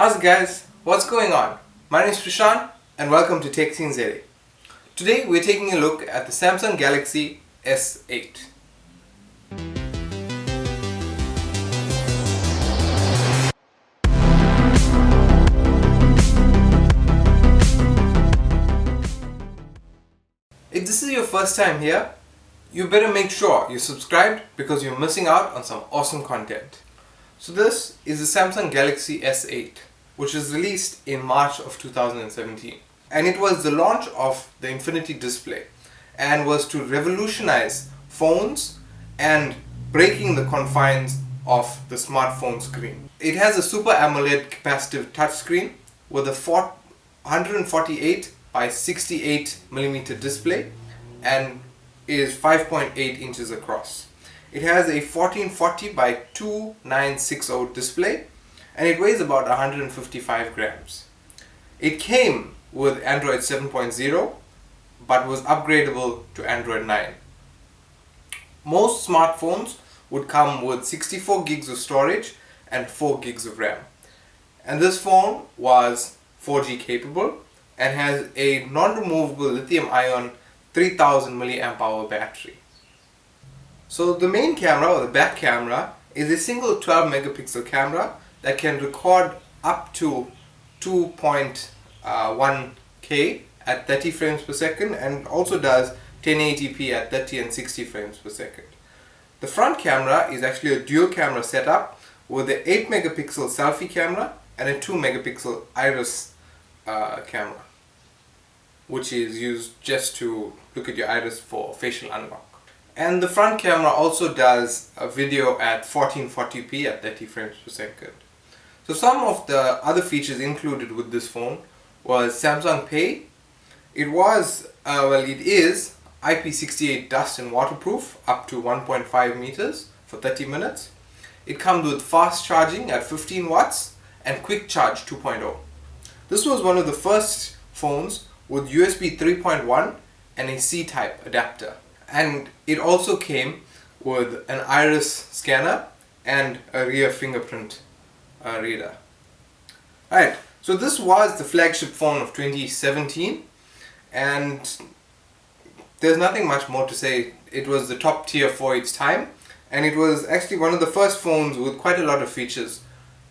How's it guys? What's going on? My name is Prashant and welcome to Tech Scene ZA. Today we're taking a look at the Samsung Galaxy S8. If this is your first time here, you better make sure you're subscribed because you're missing out on some awesome content. So this is the Samsung Galaxy S8, which was released in March of 2017. And it was the launch of the Infinity Display and was to revolutionize phones and breaking the confines of the smartphone screen. It has a Super AMOLED capacitive touchscreen with a 148 by 68 millimeter display and is 5.8 inches across. It has a 1440 by 2960 display and it weighs about 155 grams. It came with Android 7.0 but was upgradable to Android 9. Most smartphones would come with 64 gigs of storage and 4 gigs of RAM. And this phone was 4G capable and has a non-removable lithium-ion 3000 mAh battery. So the main camera or the back camera is a single 12 megapixel camera that can record up to 2.1K at 30 frames per second and also does 1080p at 30 and 60 frames per second. The front camera is actually a dual camera setup with an 8 megapixel selfie camera and a 2 megapixel iris camera, which is used just to look at your iris for facial unlock. And the front camera also does a video at 1440p at 30 frames per second. So some of the other features included with this phone was Samsung Pay. It is IP68 dust and waterproof up to 1.5 meters for 30 minutes. It comes with fast charging at 15 watts and quick charge 2.0. This was one of the first phones with USB 3.1 and a C-type adapter. And it also came with an iris scanner and a rear fingerprint reader. Alright, so this was the flagship phone of 2017 and there's nothing much more to say. It was the top tier for its time and it was actually one of the first phones with quite a lot of features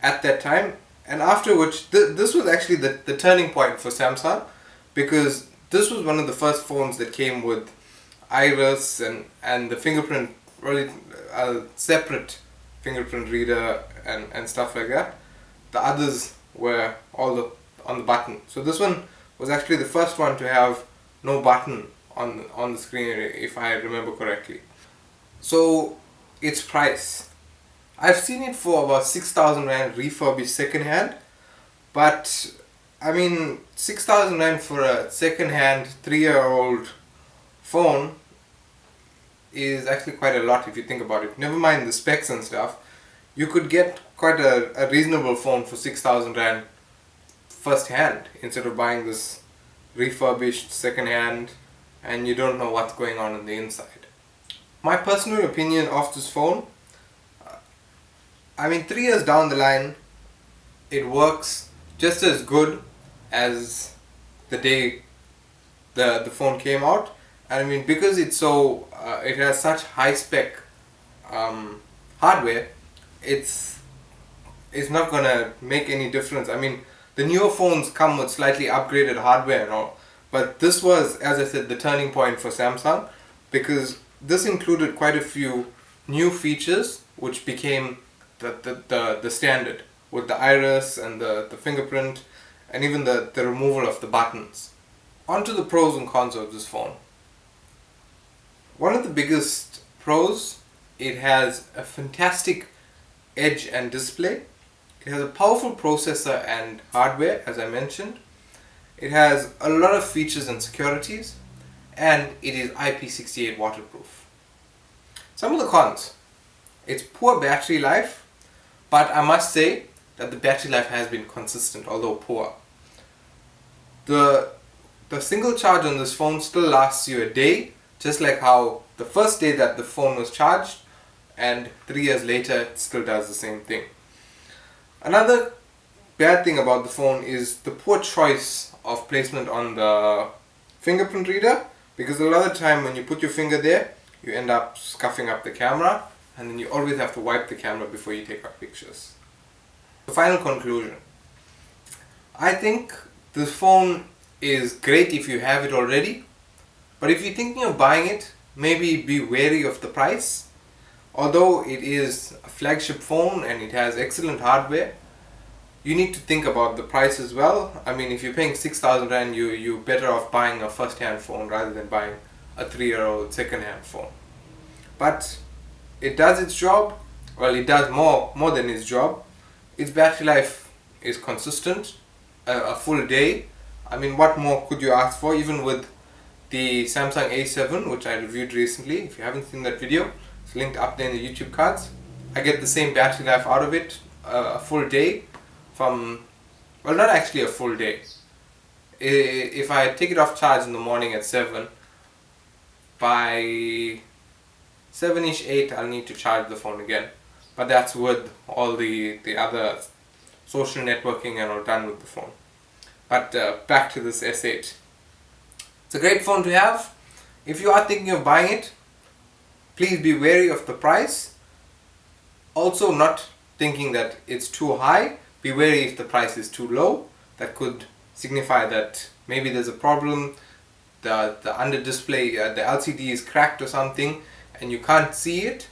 at that time, and after which this was actually the turning point for Samsung, because this was one of the first phones that came with iris and the fingerprint, really separate fingerprint reader and stuff like that. The others were all on the button. So this one was actually the first one to have no button on the screen, if I remember correctly. So its price, I've seen it for about 6,000 Rand refurbished second hand, but I mean 6,000 Rand for a second hand 3-year-old phone is actually quite a lot if you think about it. Never mind the specs and stuff, you could get quite a reasonable phone for 6,000 Rand first hand instead of buying this refurbished second hand and you don't know what's going on the inside. My personal opinion of this phone, I mean 3 years down the line it works just as good as the day the phone came out. I mean, because it's so it has such high spec hardware, it's not gonna make any difference. I mean, the newer phones come with slightly upgraded hardware and all, but this was, as I said, the turning point for Samsung, because this included quite a few new features which became the standard, with the iris and the fingerprint and even the removal of the buttons. On to the pros and cons of this phone. One of the biggest pros, it has a fantastic edge and display. It has a powerful processor and hardware, as I mentioned. It has a lot of features and securities, and it is IP68 waterproof. Some of the cons. It's poor battery life, but I must say that the battery life has been consistent, although poor. The single charge on this phone still lasts you a day, just like how the first day that the phone was charged and 3 years later it still does the same thing. Another bad thing about the phone is the poor choice of placement on the fingerprint reader, because a lot of the time when you put your finger there, you end up scuffing up the camera, and then you always have to wipe the camera before you take out pictures. The final conclusion. I think this phone is great if you have it already, but if you're thinking of buying it, maybe be wary of the price. Although it is a flagship phone and it has excellent hardware, you need to think about the price as well. I mean, if you're paying 6,000 Rand, you're better off buying a first-hand phone rather than buying a 3-year-old second-hand phone. But it does its job. Well, it does more than its job. Its battery life is consistent, a full day. I mean, what more could you ask for? Even with the Samsung A7, which I reviewed recently, if you haven't seen that video, it's linked up there in the YouTube cards. I get the same battery life out of it, a full day. Well, not actually a full day. If I take it off charge in the morning at 7, by 7ish, 8, I'll need to charge the phone again. But that's with all the other social networking and all done with the phone. But back to this S8. It's a great phone to have. If you are thinking of buying it, please be wary of the price. Also, not thinking that it's too high. Be wary if the price is too low. That could signify that maybe there's a problem, the under display, the LCD is cracked or something, and you can't see it,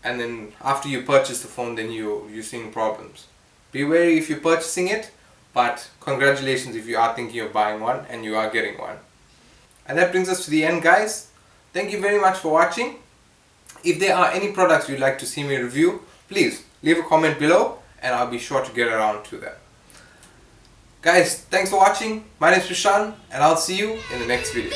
and then after you purchase the phone, then you're seeing problems. Be wary if you're purchasing it, but congratulations if you are thinking of buying one and you are getting one. And that brings us to the end, guys. Thank you very much for watching. If there are any products you'd like to see me review, please leave a comment below and I'll be sure to get around to them. Guys, thanks for watching. My name is Prashant and I'll see you in the next video.